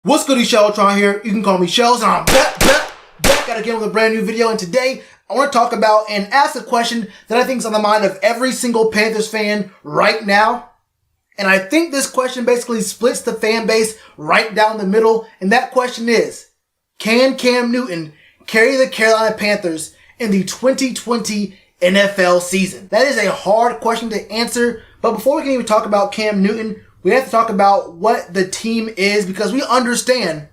What's good, Shellitronnn here. You can call me Shells, and I'm back again with a brand new video. And today, I want to talk about and ask a question that I think is on the mind of every single Panthers fan right now. And I think this question basically splits the fan base right down the middle. And that question is, can Cam Newton carry the Carolina Panthers in the 2020 NFL season? That is a hard question to answer. But before we can even talk about Cam Newton, we have to talk about what the team is, because we understand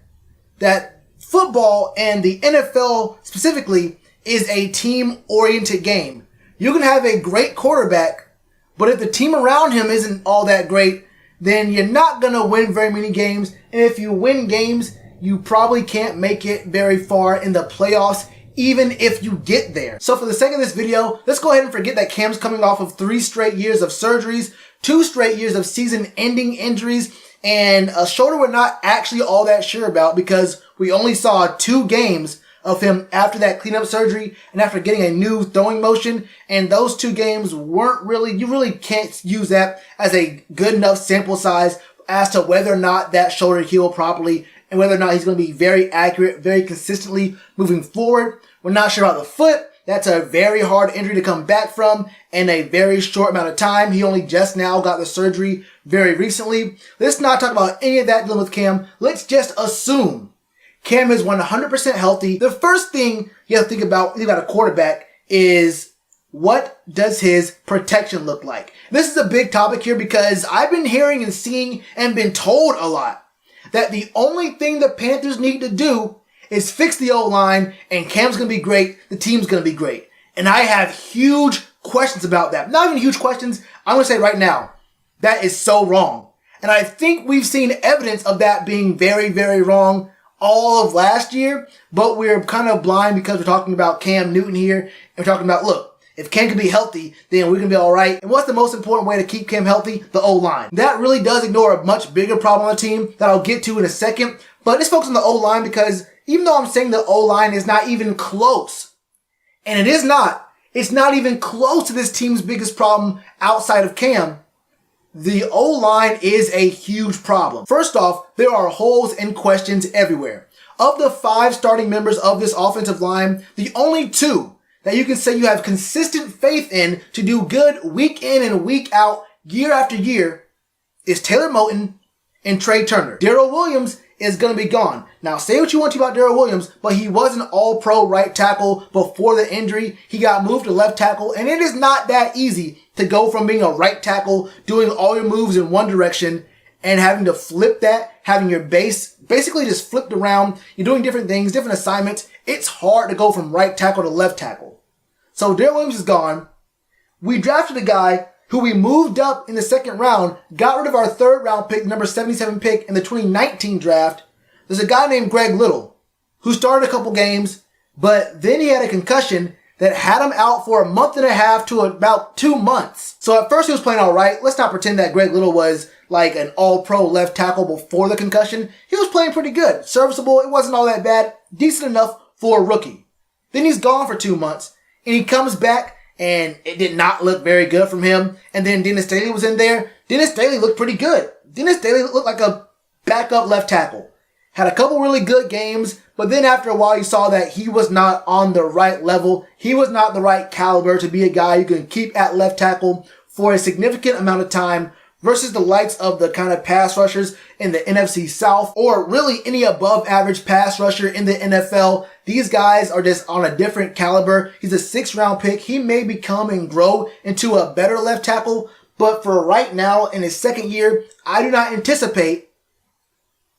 that football and the NFL specifically is a team-oriented game. You can have a great quarterback, but if the team around him isn't all that great, then you're not going to win very many games. And if you win games, you probably can't make it very far in the playoffs, even if you get there. So for the sake of this video, let's go ahead and forget that Cam's coming off of 3 straight years of surgeries, 2 straight years of season-ending injuries, and a shoulder we're not actually all that sure about because we only saw 2 games of him after that cleanup surgery and after getting a new throwing motion. And those 2 games weren't really, you really can't use that as a good enough sample size as to whether or not that shoulder healed properly and whether or not he's going to be very accurate, very consistently moving forward. We're not sure about the foot. That's a very hard injury to come back from in a very short amount of time. He only just now got the surgery very recently. Let's not talk about any of that dealing with Cam. Let's just assume Cam is 100% healthy. The first thing you have to think about a quarterback is, what does his protection look like? This is a big topic here because I've been hearing and seeing and been told a lot that the only thing the Panthers need to do is fix the O-line, and Cam's going to be great, the team's going to be great. And I have huge questions about that. Not even huge questions, I'm going to say right now, that is so wrong. And I think we've seen evidence of that being very, very wrong all of last year, but we're kind of blind because we're talking about Cam Newton here, and we're talking about, look, if Cam can be healthy, then we're going to be all right. And what's the most important way to keep Cam healthy? The O-line. That really does ignore a much bigger problem on the team that I'll get to in a second. But let's focus on the O-line, because even though I'm saying the O-line is not even close, and it's not even close to this team's biggest problem outside of Cam, the O-line is a huge problem. First off, there are holes and questions everywhere. Of the 5 starting members of this offensive line, the only 2 that you can say you have consistent faith in to do good week in and week out, year after year, is Taylor Moton and Trey Turner. Daryl Williams is going to be gone. Now, say what you want to about Daryl Williams, but he was an all-pro right tackle before the injury. He got moved to left tackle, and it is not that easy to go from being a right tackle, doing all your moves in one direction, and having to flip that, having your base basically just flipped around. You're doing different things, different assignments. It's hard to go from right tackle to left tackle. So Daryl Williams is gone. We drafted a guy who we moved up in the 2nd round, got rid of our 3rd round pick, number 77 pick in the 2019 draft. There's a guy named Greg Little who started a couple games, but then he had a concussion that had him out for a month and a half to about 2 months. So at first he was playing all right. Let's not pretend that Greg Little was like an all-pro left tackle before the concussion. He was playing pretty good, serviceable. It wasn't all that bad, decent enough for a rookie. Then he's gone for 2 months, and he comes back, and it did not look very good from him. And then Dennis Daly was in there. Dennis Daly looked pretty good. Dennis Daly looked like a backup left tackle. Had a couple really good games, but then after a while you saw that he was not on the right level. He was not the right caliber to be a guy you can keep at left tackle for a significant amount of time versus the likes of the kind of pass rushers in the NFC South, or really any above average pass rusher in the NFL. These guys are just on a different caliber. He's a 6th round pick. He may become and grow into a better left tackle, but for right now in his 2nd year, I do not anticipate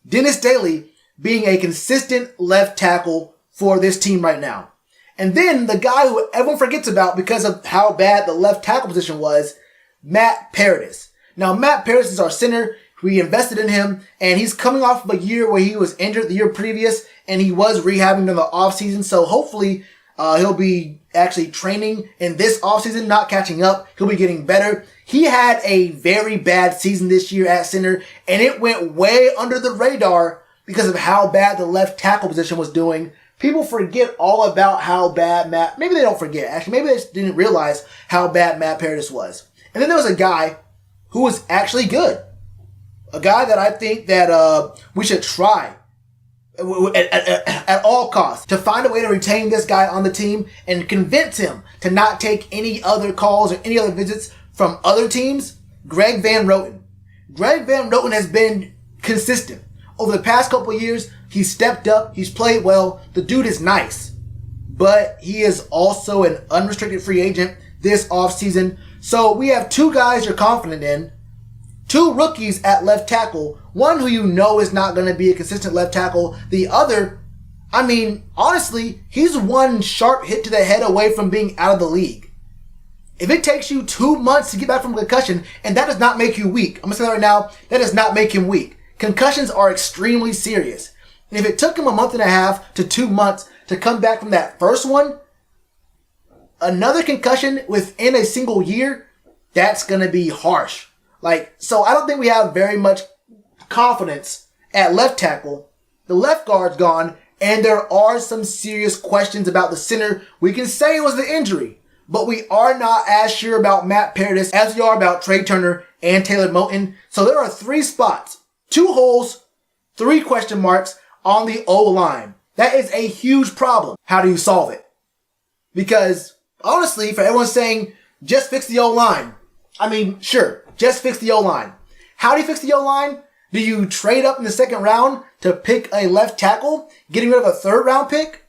Dennis Daly being a consistent left tackle for this team right now. And then the guy who everyone forgets about because of how bad the left tackle position was, Matt Paradis. Now, Matt Paradis is our center. We invested in him, and he's coming off of a year where he was injured the year previous, and he was rehabbing during the offseason. So hopefully he'll be actually training in this offseason, not catching up. He'll be getting better. He had a very bad season this year at center, and it went way under the radar because of how bad the left tackle position was doing. People forget all about how bad maybe they don't forget. Actually, maybe they just didn't realize how bad Matt Paradis was. And then there was a guy who was actually good. A guy that I think that we should try at all costs to find a way to retain this guy on the team and convince him to not take any other calls or any other visits from other teams. Greg Van Roten. Greg Van Roten has been consistent. Over the past couple of years, he's stepped up, he's played well. The dude is nice. But he is also an unrestricted free agent this offseason. So we have two guys you're confident in. Two rookies at left tackle. One who you know is not going to be a consistent left tackle. The other, I mean, honestly, he's one sharp hit to the head away from being out of the league. If it takes you 2 months to get back from a concussion, and that does not make you weak. I'm going to say that right now, that does not make him weak. Concussions are extremely serious. And if it took him a month and a half to 2 months to come back from that first one, another concussion within a single year, that's going to be harsh. So I don't think we have very much confidence at left tackle. The left guard's gone, and there are some serious questions about the center. We can say it was the injury, but we are not as sure about Matt Paradis as we are about Trey Turner and Taylor Moton. So there are 3 spots, 2 holes, 3 question marks on the O-line. That is a huge problem. How do you solve it? Because honestly, for everyone saying, just fix the O-line. I mean, sure, just fix the O-line. How do you fix the O-line? Do you trade up in the 2nd round to pick a left tackle, getting rid of a 3rd round pick?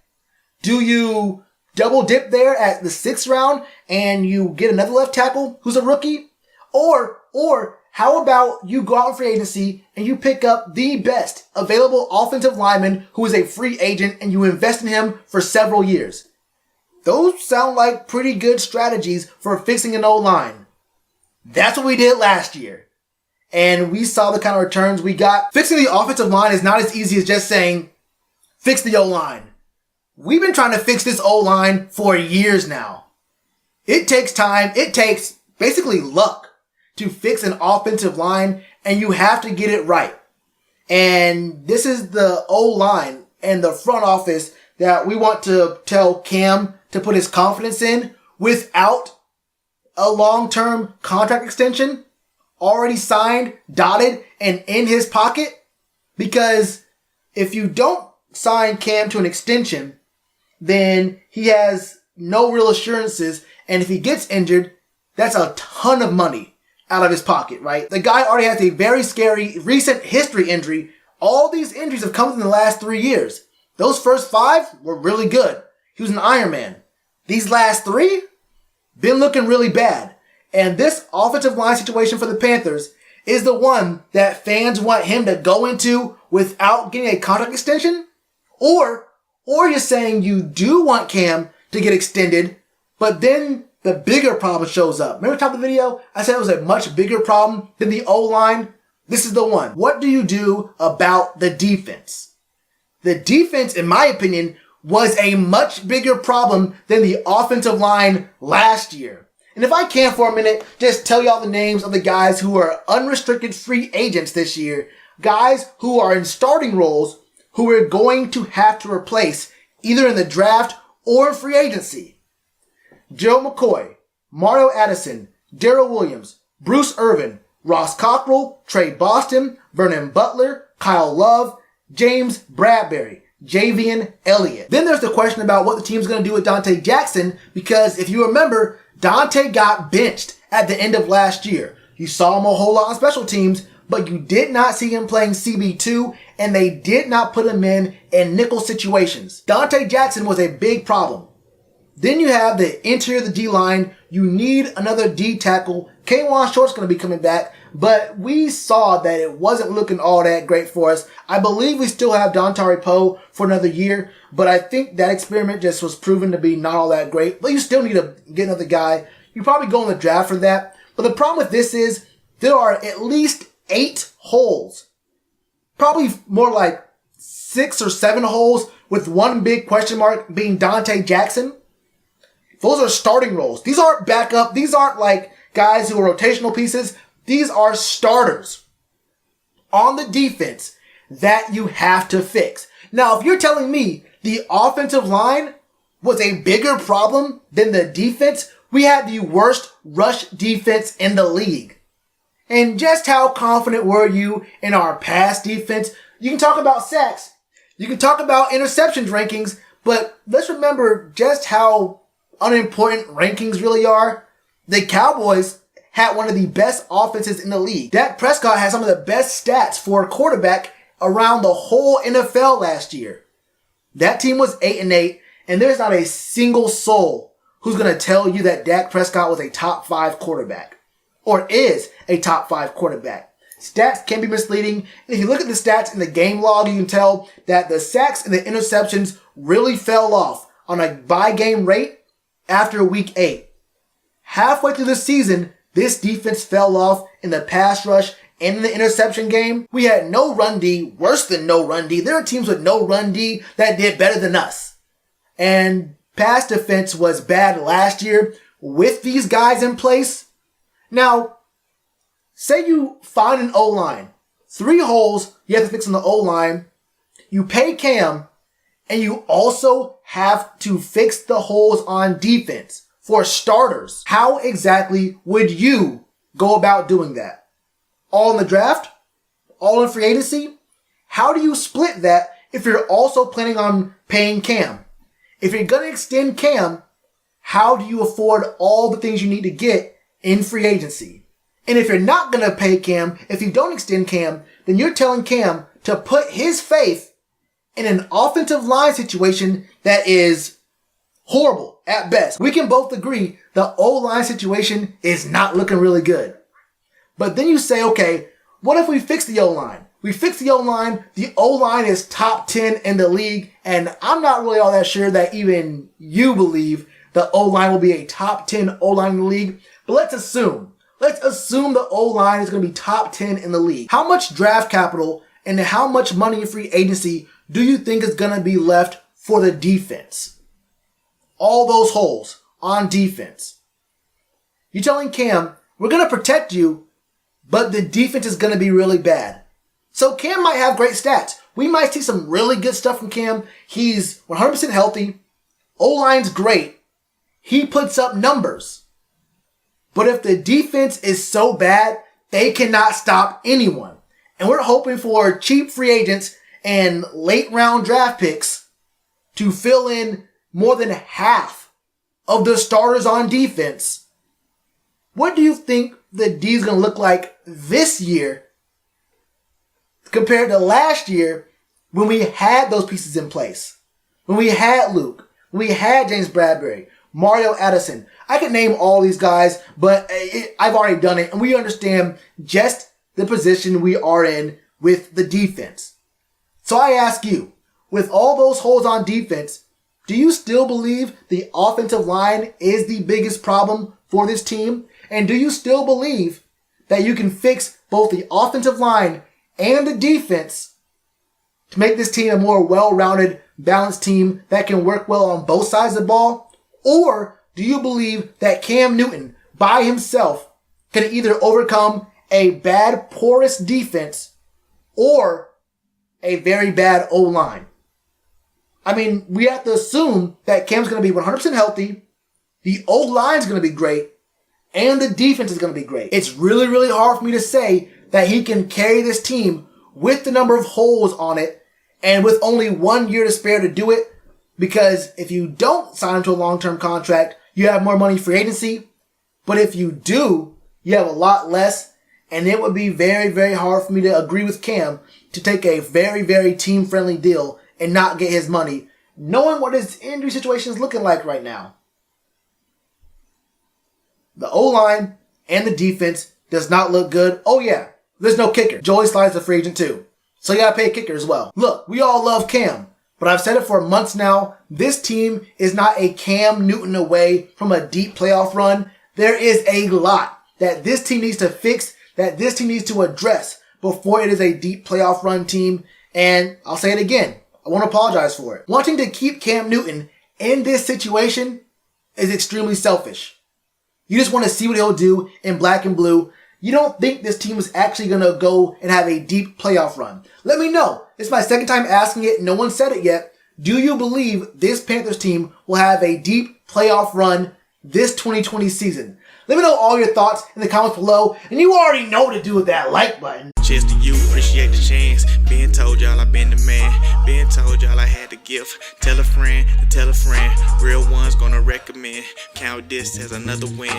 Do you double dip there at the 6th round and you get another left tackle who's a rookie? Or how about you go out in free agency and you pick up the best available offensive lineman who is a free agent and you invest in him for several years? Those sound like pretty good strategies for fixing an O-line. That's what we did last year. And we saw the kind of returns we got. Fixing the offensive line is not as easy as just saying, fix the O-line. We've been trying to fix this O-line for years now. It takes time. It takes basically luck to fix an offensive line, and you have to get it right. And this is the O-line and the front office that we want to tell Cam to put his confidence in without a long-term contract extension already signed, dotted, and in his pocket. Because if you don't sign Cam to an extension, then he has no real assurances. And if he gets injured, that's a ton of money out of his pocket, right? The guy already has a very scary recent history injury. All these injuries have come in the last 3 years. Those first 5 were really good. He was an Iron Man. These last 3, been looking really bad. And this offensive line situation for the Panthers is the one that fans want him to go into without getting a contract extension. Or you're saying you do want Cam to get extended, but then the bigger problem shows up. Remember at the top of the video? I said it was a much bigger problem than the O-line. This is the one. What do you do about the defense? The defense, in my opinion, was a much bigger problem than the offensive line last year. And if I can for a minute, just tell y'all the names of the guys who are unrestricted free agents this year. Guys who are in starting roles who we're going to have to replace either in the draft or in free agency. Joe McCoy, Mario Addison, Darrell Williams, Bruce Irvin, Ross Cockrell, Trey Boston, Vernon Butler, Kyle Love, James Bradbury, Javian Elliott. Then there's the question about what the team's going to do with Dante Jackson, because if you remember, Dante got benched at the end of last year. You saw him a whole lot on special teams, but you did not see him playing CB2, and they did not put him in nickel situations. Dante Jackson was a big problem. Then you have the interior of the D-line. You need another D tackle. K'Wan Short's going to be coming back, but we saw that it wasn't looking all that great for us. I believe we still have Dontari Poe for another year, but I think that experiment just was proven to be not all that great. But you still need to get another guy. You probably go in the draft for that. But the problem with this is there are at least 8 holes. Probably more like 6 or 7 holes with one big question mark being Dante Jackson. Those are starting roles. These aren't backup. These aren't like guys who are rotational pieces. These are starters on the defense that you have to fix. Now, if you're telling me the offensive line was a bigger problem than the defense, we had the worst rush defense in the league. And just how confident were you in our pass defense? You can talk about sacks. You can talk about interceptions rankings, but let's remember just how unimportant rankings really are. The Cowboys had one of the best offenses in the league. Dak Prescott had some of the best stats for a quarterback around the whole NFL last year. That team was 8-8, and there's not a single soul who's going to tell you that Dak Prescott was a top 5 quarterback or is a top 5 quarterback. Stats can be misleading. And if you look at the stats in the game log, you can tell that the sacks and the interceptions really fell off on a by-game rate after week 8. Halfway through the season, this defense fell off in the pass rush and in the interception game. We had no run D, worse than no run D. There are teams with no run D that did better than us. And pass defense was bad last year with these guys in place. Now, say you find an O-line. 3 holes you have to fix on the O-line. You pay Cam, and you also have to fix the holes on defense for starters. How exactly would you go about doing that? All in the draft? All in free agency? How do you split that if you're also planning on paying Cam? If you're going to extend Cam, how do you afford all the things you need to get in free agency? And if you're not going to pay Cam, if you don't extend Cam, then you're telling Cam to put his faith in an offensive line situation that is horrible at best. We can both agree the O-line situation is not looking really good. But then you say, okay, what if we fix the O-line? We fix the O-line. The O-line is top 10 in the league. And I'm not really all that sure that even you believe the O-line will be a top 10 O-line in the league. But let's assume the O-line is going to be top 10 in the league. How much draft capital and how much money in free agency do you think is going to be left for the defense? All those holes on defense. You're telling Cam, we're going to protect you, but the defense is going to be really bad. So Cam might have great stats. We might see some really good stuff from Cam. He's 100% healthy. O-line's great. He puts up numbers. But if the defense is so bad, they cannot stop anyone. And we're hoping for cheap free agents and late round draft picks to fill in more than half of the starters on defense. What do you think the D is going to look like this year compared to last year when we had those pieces in place? When we had Luke, when we had James Bradbury, Mario Addison. I could name all these guys, but I've already done it, and we understand just the position we are in with the defense. So I ask you, with all those holes on defense, do you still believe the offensive line is the biggest problem for this team? And do you still believe that you can fix both the offensive line and the defense to make this team a more well-rounded, balanced team that can work well on both sides of the ball? Or do you believe that Cam Newton by himself can either overcome a bad, porous defense or a very bad O-line? I mean, we have to assume that Cam's going to be 100% healthy, the O-line's going to be great, and the defense is going to be great. It's really, really hard for me to say that he can carry this team with the number of holes on it and with only 1 year to spare to do it, because if you don't sign him to a long-term contract, you have more money free agency. But if you do, you have a lot less, and it would be very, very hard for me to agree with Cam to take a very, very team-friendly deal and not get his money, knowing what his injury situation is looking like right now. The O-line and the defense does not look good. Oh yeah, there's no kicker. Joey Slide's a free agent too. So you gotta pay a kicker as well. Look, we all love Cam, but I've said it for months now. This team is not a Cam Newton away from a deep playoff run. There is a lot that this team needs to fix, that this team needs to address before it is a deep playoff run team. And I'll say it again. I won't apologize for it. Wanting to keep Cam Newton in this situation is extremely selfish. You just want to see what he'll do in black and blue. You don't think this team is actually going to go and have a deep playoff run. Let me know. It's my second time asking it. No one said it yet. Do you believe this Panthers team will have a deep playoff run this 2020 season? Let me know all your thoughts in the comments below. And you already know what to do with that like button. Cheers to you, appreciate the chance. Been told y'all I been the man. Been told y'all I had the gift. Tell a friend to tell a friend. Real ones gonna recommend. Count this as another win.